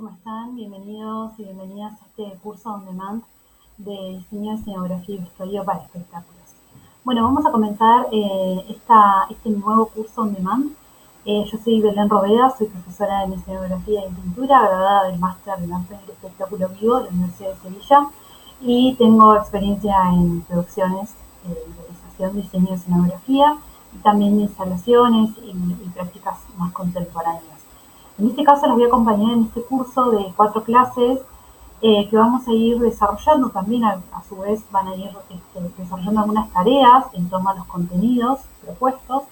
¿cómo están? Bienvenidos y bienvenidas a este curso on demand de diseño, escenografía y vestuario para espectáculos. Bueno, vamos a comenzar este nuevo curso on demand. Yo soy Belén Robeda, soy profesora en escenografía y pintura, graduada del máster en arte del espectáculo vivo de la Universidad de Sevilla, y tengo experiencia en producciones, realización, diseño, escenografía, y también instalaciones y prácticas más contemporáneas. En este caso los voy a acompañar en este curso de 4 clases que vamos a ir desarrollando también, a su vez van a ir desarrollando algunas tareas en torno a los contenidos propuestos.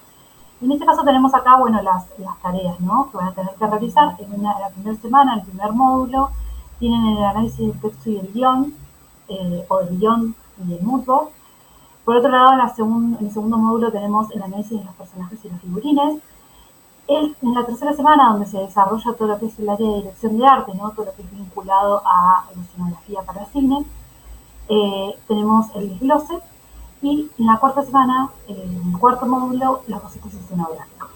Y en este caso tenemos acá, bueno, las tareas, ¿no?, que van a tener que realizar en la primera semana, en el primer módulo. Tienen el análisis del texto y el guión, o del guión y el moodboard. Por otro lado, en el segundo módulo tenemos el análisis de los personajes y los figurines. En la tercera semana, donde se desarrolla todo lo que es el área de dirección de arte, ¿no?, todo lo que es vinculado a la escenografía para cine, tenemos el desglose. Y en la cuarta semana, en el cuarto módulo, los bocetos escenográficos.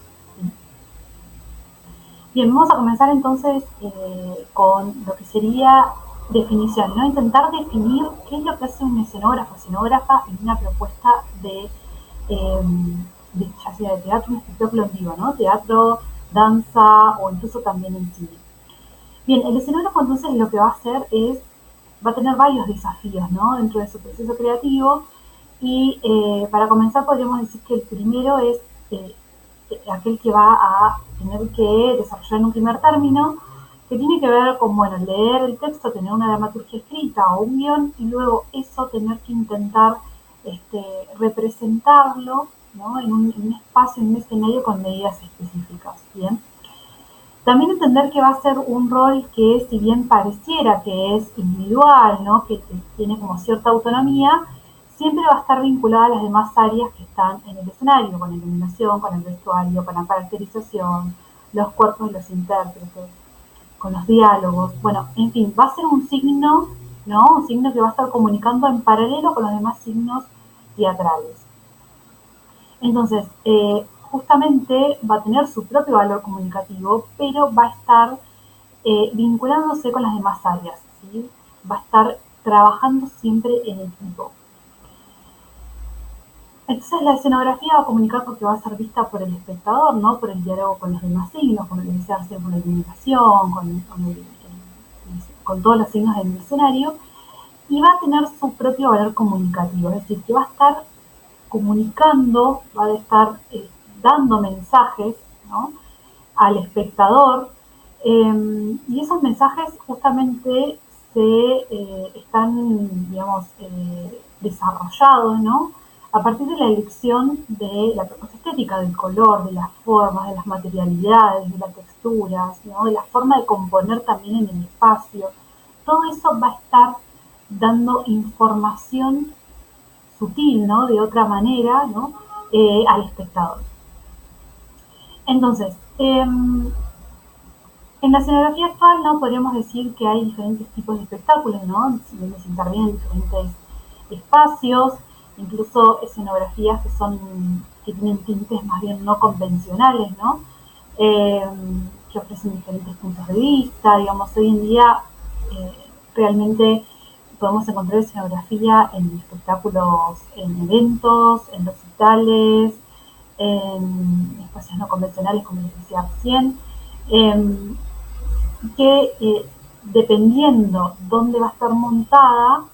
Bien, vamos a comenzar entonces con lo que sería definición, ¿no? Intentar definir qué es lo que hace un escenógrafo o escenógrafa en una propuesta ya sea de teatro, un espectáculo en vivo, ¿no? Teatro, danza o incluso también en cine. Bien, el escenógrafo entonces lo que va a hacer va a tener varios desafíos, ¿no?, dentro de su proceso creativo. Y para comenzar podríamos decir que el primero es aquel que va a tener que desarrollar en un primer término, que tiene que ver con, bueno, leer el texto, tener una dramaturgia escrita o un guión, y luego eso tener que intentar representarlo, ¿no?, en un espacio, en un escenario con medidas específicas. Bien. También entender que va a ser un rol que, si bien pareciera que es individual, ¿no?, que tiene como cierta autonomía, siempre va a estar vinculada a las demás áreas que están en el escenario, con la iluminación, con el vestuario, con la caracterización, los cuerpos de los intérpretes, con los diálogos. Bueno, en fin, va a ser un signo, ¿no?, un signo que va a estar comunicando en paralelo con los demás signos teatrales. Entonces, justamente va a tener su propio valor comunicativo, pero va a estar vinculándose con las demás áreas, ¿sí? Va a estar trabajando siempre en equipo. Entonces la escenografía va a comunicar porque va a ser vista por el espectador, ¿no?, por el diálogo con los demás signos, con el desarrollo, con la iluminación, con todos los signos del escenario, y va a tener su propio valor comunicativo, es decir, que va a estar comunicando, va a estar dando mensajes, ¿no?, al espectador, y esos mensajes justamente están, digamos, desarrollados, ¿no?, a partir de la elección de la propuesta estética, del color, de las formas, de las materialidades, de las texturas, ¿no?, de la forma de componer también en el espacio. Todo eso va a estar dando información sutil, ¿no?, de otra manera, ¿no?, al espectador. Entonces, en la escenografía actual, ¿no?, podríamos decir que hay diferentes tipos de espectáculos, ¿no?, donde se intervienen diferentes espacios, incluso escenografías que tienen tintes más bien no convencionales, ¿no?, que ofrecen diferentes puntos de vista. Digamos, hoy en día realmente podemos encontrar escenografía en espectáculos, en eventos, en recitales, en espacios no convencionales, como les decía recién, que dependiendo dónde va a estar montada,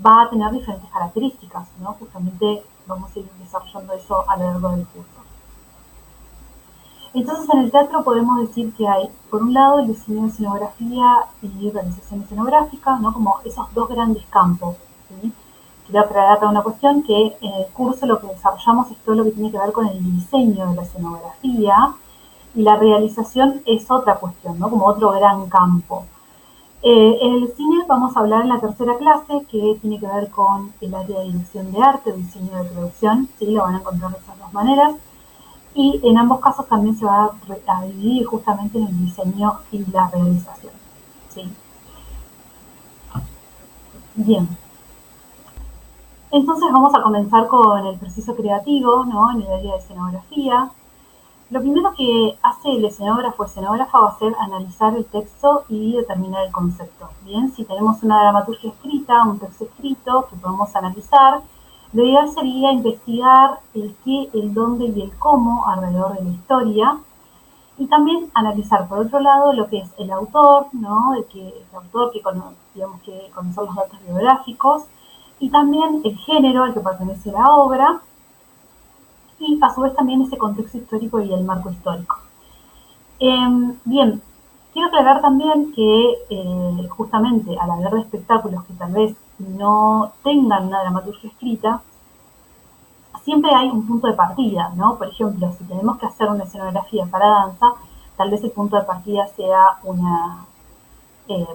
va a tener diferentes características, ¿no? Justamente vamos a ir desarrollando eso a lo largo del curso. Entonces, en el teatro podemos decir que hay, por un lado, el diseño de escenografía y realización escenográfica, ¿no?, como esos dos grandes campos, ¿sí? Quiero aclarar acá una cuestión, que en el curso lo que desarrollamos es todo lo que tiene que ver con el diseño de la escenografía, y la realización es otra cuestión, ¿no?, como otro gran campo. En el cine vamos a hablar en la tercera clase, que tiene que ver con el área de dirección de arte, diseño de producción, ¿sí? Lo van a encontrar de esas dos maneras. Y en ambos casos también se va a dividir justamente en el diseño y la realización, ¿sí? Bien. Entonces vamos a comenzar con el proceso creativo, ¿no?, en el área de escenografía. Lo primero que hace el escenógrafo o escenógrafa va a ser analizar el texto y determinar el concepto. Bien, si tenemos una dramaturgia escrita, un texto escrito que podemos analizar, lo ideal sería investigar el qué, el dónde y el cómo alrededor de la historia, y también analizar, por otro lado, lo que es el autor, ¿no? El autor digamos que conocer los datos biográficos, y también el género al que pertenece la obra, y a su vez también ese contexto histórico y el marco histórico. Bien, quiero aclarar también que justamente al hablar de espectáculos que tal vez no tengan una dramaturgia escrita, siempre hay un punto de partida, ¿no? Por ejemplo, si tenemos que hacer una escenografía para danza, tal vez el punto de partida sea eh,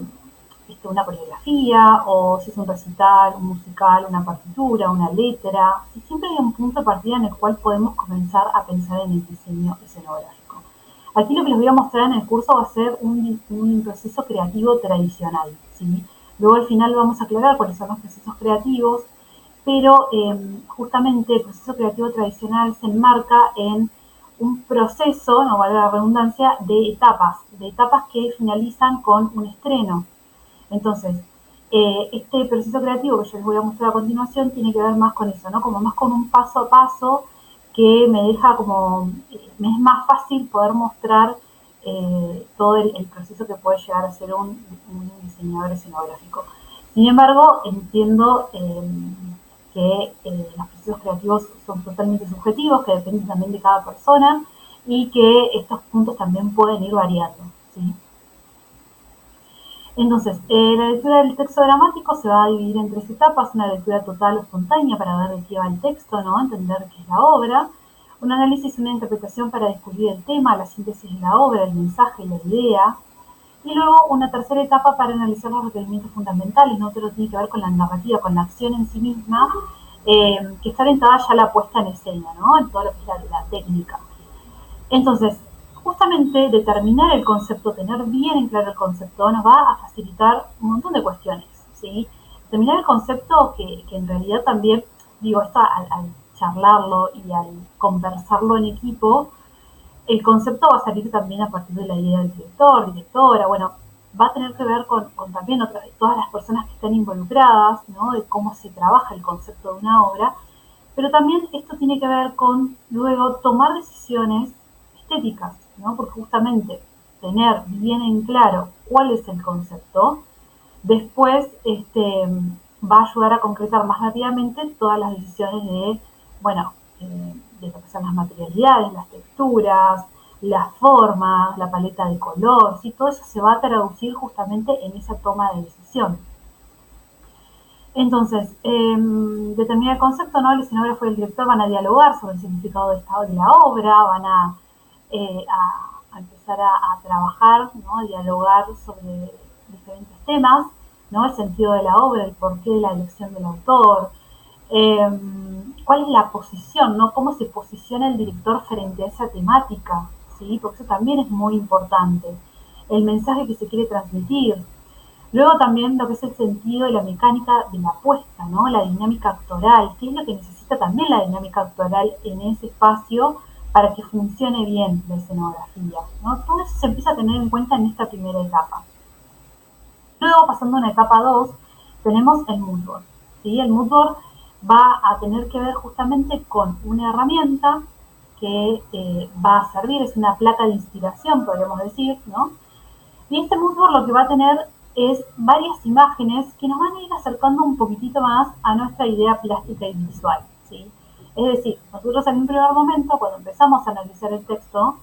una coreografía, o si es un recital, un musical, una partitura, una letra. Siempre hay un punto de partida en el cual podemos comenzar a pensar en el diseño escenográfico. Aquí lo que les voy a mostrar en el curso va a ser un proceso creativo tradicional, ¿sí? Luego al final vamos a aclarar cuáles son los procesos creativos, pero justamente el proceso creativo tradicional se enmarca en un proceso, no vale la redundancia, de etapas que finalizan con un estreno. Entonces, este proceso creativo que yo les voy a mostrar a continuación tiene que ver más con eso, ¿no? Como más con un paso a paso que me deja como, me es más fácil poder mostrar todo el proceso que puede llegar a ser un diseñador escenográfico. Sin embargo, entiendo que los procesos creativos son totalmente subjetivos, que dependen también de cada persona y que estos puntos también pueden ir variando, ¿sí? Entonces, la lectura del texto dramático se va a dividir en tres etapas: una lectura total o espontánea para ver de qué va el texto, ¿no? Entender qué es la obra; un análisis y una interpretación para descubrir el tema, la síntesis de la obra, el mensaje, la idea; y luego una tercera etapa para analizar los requerimientos fundamentales, no solo tiene que ver con la narrativa, con la acción en sí misma, que está orientada ya a la puesta en escena, ¿no? En todo lo que es la técnica. Entonces, justamente determinar el concepto, tener bien en claro el concepto, nos va a facilitar un montón de cuestiones, ¿sí? Determinar el concepto que en realidad también, digo, esto al charlarlo y al conversarlo en equipo, el concepto va a salir también a partir de la idea del director, directora, bueno, va a tener que ver con también todas las personas que están involucradas, ¿no? De cómo se trabaja el concepto de una obra, pero también esto tiene que ver con luego tomar decisiones estéticas, ¿no? Porque justamente tener bien en claro cuál es el concepto, después va a ayudar a concretar más rápidamente todas las decisiones de, bueno, de lo que son las materialidades, las texturas, las formas, la paleta de color, ¿sí? Todo eso se va a traducir justamente en esa toma de decisión. Entonces, determinar el concepto, ¿no? El escenógrafo y el director van a dialogar sobre el significado de la obra, van a empezar a trabajar, ¿no? A dialogar sobre diferentes temas, ¿no? El sentido de la obra, el porqué de la elección del autor, cuál es la posición, ¿no? Cómo se posiciona el director frente a esa temática, ¿sí? Porque eso también es muy importante. El mensaje que se quiere transmitir. Luego también lo que es el sentido y la mecánica de la puesta, ¿no? La dinámica actoral, qué es lo que necesita también la dinámica actoral en ese espacio para que funcione bien la escenografía, ¿no? Todo eso se empieza a tener en cuenta en esta primera etapa. Luego, pasando a una etapa 2, tenemos el mood board, ¿sí? El mood board va a tener que ver justamente con una herramienta que va a servir, es una placa de inspiración, podríamos decir, ¿no? Y este mood board lo que va a tener es varias imágenes que nos van a ir acercando un poquitito más a nuestra idea plástica y visual, ¿sí? Es decir, nosotros en un primer momento, cuando empezamos a analizar el texto,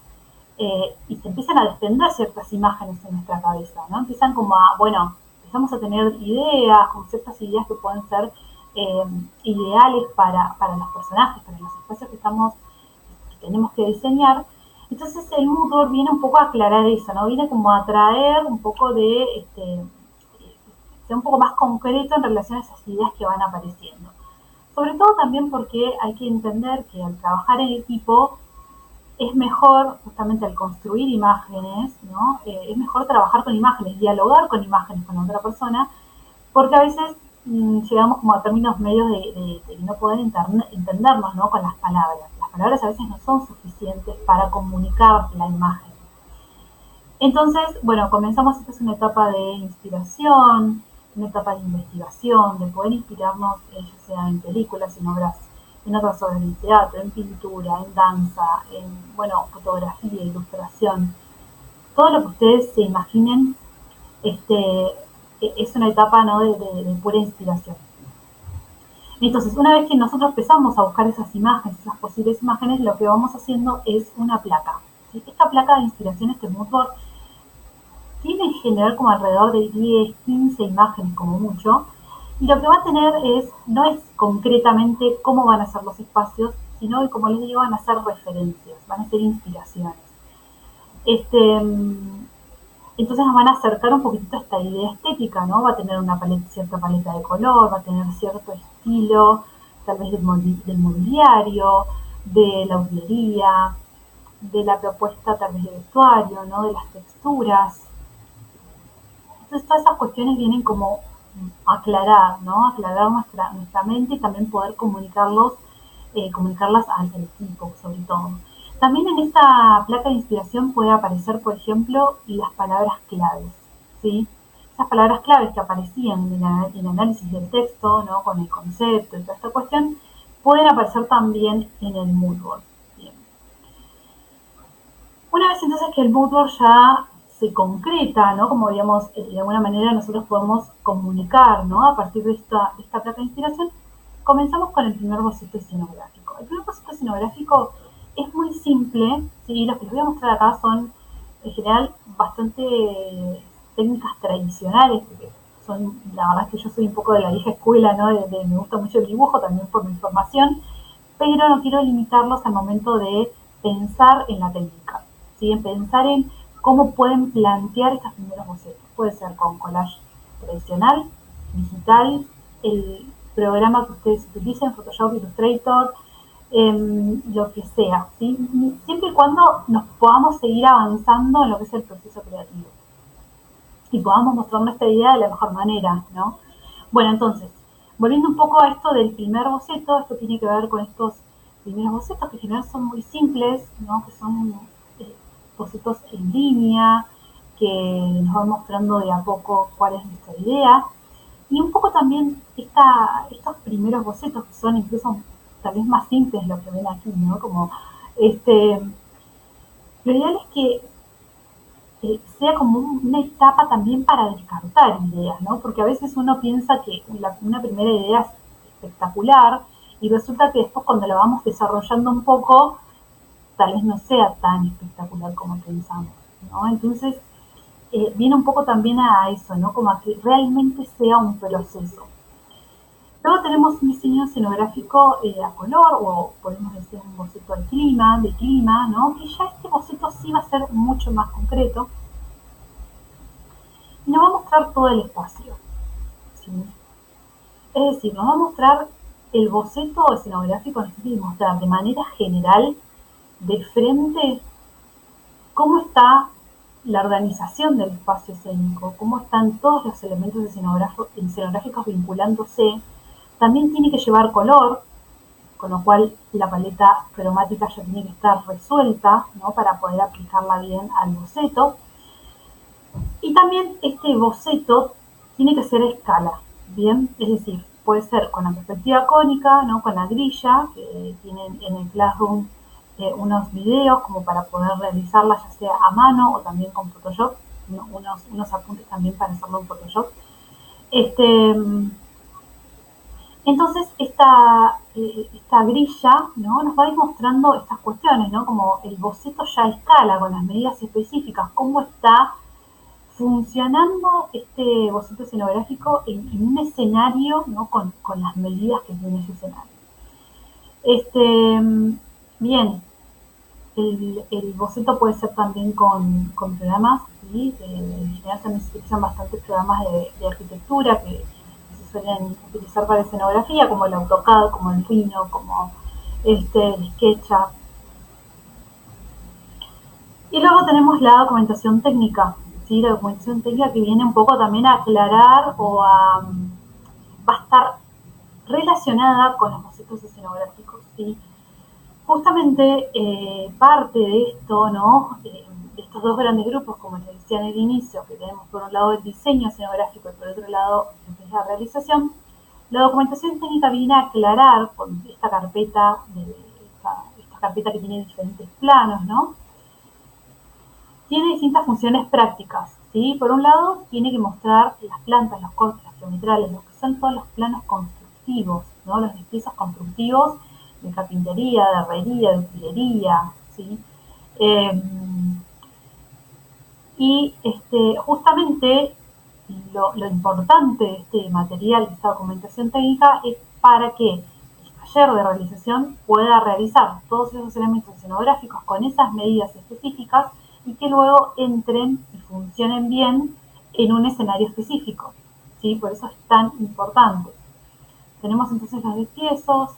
y se empiezan a desprender ciertas imágenes en nuestra cabeza, ¿no? Empiezan como a, bueno, empezamos a tener ideas, como ciertas ideas que pueden ser ideales para los personajes, para los espacios que tenemos que diseñar. Entonces el mood board viene un poco a aclarar eso, ¿no? Viene como a traer un poco de, sea un poco más concreto en relación a esas ideas que van apareciendo. Sobre todo también porque hay que entender que al trabajar en equipo es mejor, justamente al construir imágenes, ¿no? Es mejor trabajar con imágenes, dialogar con imágenes con otra persona, porque a veces llegamos como a términos medios de no poder entendernos, ¿no? Con las palabras palabras a veces no son suficientes para comunicar la imagen. Entonces, bueno, comenzamos, esta es una etapa de inspiración, una etapa de investigación, de poder inspirarnos, ya sea en películas, en obras, en otras obras de teatro, en pintura, en danza, en, bueno, fotografía, ilustración. Todo lo que ustedes se imaginen, es una etapa, ¿no?, de pura inspiración. Entonces, una vez que nosotros empezamos a buscar esas imágenes, esas posibles imágenes, lo que vamos haciendo es una placa. ¿Sí? Esta placa de inspiración, este mood board, tiene en general como alrededor de 10, 15 imágenes como mucho, y lo que va a tener no es concretamente cómo van a ser los espacios, sino que, como les digo, van a ser referencias, van a ser inspiraciones. Entonces nos van a acercar un poquitito a esta idea estética, ¿no? Va a tener una cierta paleta de color, va a tener cierto estilo, tal vez del mobiliario, de la utilería, de la propuesta tal vez de vestuario, ¿no?, de las texturas. Entonces todas esas cuestiones vienen como a aclarar, ¿no? Aclarar nuestra mente y también poder comunicarlas al equipo, sobre todo. También en esta placa de inspiración puede aparecer, por ejemplo, las palabras claves, ¿sí? Esas palabras claves que aparecían en el análisis del texto, ¿no?, con el concepto y toda esta cuestión, pueden aparecer también en el mood board. Bien. Una vez entonces que el mood board ya se concreta, ¿no?, como digamos, de alguna manera nosotros podemos comunicar, ¿no?, a partir de esta placa de inspiración, comenzamos con el primer boceto escenográfico. El primer boceto escenográfico es muy simple, ¿sí? Los que les voy a mostrar acá son, en general, bastante técnicas tradicionales, porque son, la verdad es que yo soy un poco de la vieja escuela, ¿no?, me gusta mucho el dibujo, también por mi formación, pero no quiero limitarlos al momento de pensar en la técnica, ¿sí? En pensar en cómo pueden plantear estos primeros bocetos. Puede ser con collage tradicional, digital, el programa que ustedes utilicen, Photoshop, Illustrator, lo que sea, ¿sí? Siempre y cuando nos podamos seguir avanzando en lo que es el proceso creativo y podamos mostrar nuestra idea de la mejor manera, ¿no? Bueno, entonces, volviendo un poco a esto del primer boceto, esto tiene que ver con estos primeros bocetos que en general son muy simples, ¿no?, que son bocetos en línea, que nos van mostrando de a poco cuál es nuestra idea. Y un poco también estos primeros bocetos que son incluso tal vez más simples, lo que ven aquí, ¿no? Como lo ideal es que sea como una etapa también para descartar ideas, ¿no? Porque a veces uno piensa que una primera idea es espectacular y resulta que después cuando la vamos desarrollando un poco, tal vez no sea tan espectacular como pensamos, ¿no? Entonces, viene un poco también a eso, ¿no? Como a que realmente sea un proceso. Luego tenemos un diseño escenográfico a color, o podemos decir un boceto de clima, ¿no? Que ya este boceto sí va a ser mucho más concreto y nos va a mostrar todo el espacio, ¿sí? Es decir, nos va a mostrar el boceto escenográfico, nos tiene que mostrar de manera general, de frente, cómo está la organización del espacio escénico, cómo están todos los elementos escenográficos vinculándose. También tiene que llevar color, con lo cual la paleta cromática ya tiene que estar resuelta, ¿no?, para poder aplicarla bien al boceto. Y también este boceto tiene que ser a escala, ¿bien? Es decir, puede ser con la perspectiva cónica, ¿no?, con la grilla, que tienen en el Classroom unos videos como para poder realizarla ya sea a mano o también con Photoshop, ¿no?, unos apuntes también para hacerlo en Photoshop. Entonces, esta grilla, ¿no?, nos va a ir mostrando estas cuestiones, ¿no?, como el boceto ya a escala, con las medidas específicas, cómo está funcionando este boceto escenográfico en un escenario, ¿no?, con las medidas que tiene ese escenario. Bien, el boceto puede ser también con programas, ¿sí? En general también se utilizan bastantes programas de arquitectura que se suelen utilizar para escenografía, como el AutoCAD, como el Rhino, como el SketchUp. Y luego tenemos la documentación técnica, ¿sí? La documentación técnica que viene un poco también a aclarar va a estar relacionada con los bocetos escenográficos, ¿sí? Justamente parte de esto, ¿no? De estos dos grandes grupos, como les decía en el inicio, que tenemos por un lado el diseño escenográfico y por otro lado lo que es la realización, la documentación técnica viene a aclarar con esta carpeta, esta carpeta que tiene diferentes planos, ¿no? Tiene distintas funciones prácticas, ¿sí? Por un lado, tiene que mostrar las plantas, los cortes, las geometrales, lo que son todos los planos constructivos, ¿no? Los piezas constructivos de carpintería, de herrería, de utilería, ¿sí? Eh, justamente lo importante de este material, de esta documentación técnica, es para que el taller de realización pueda realizar todos esos elementos escenográficos con esas medidas específicas y que luego entren y funcionen bien en un escenario específico, ¿sí? Por eso es tan importante. Tenemos entonces los destiesos,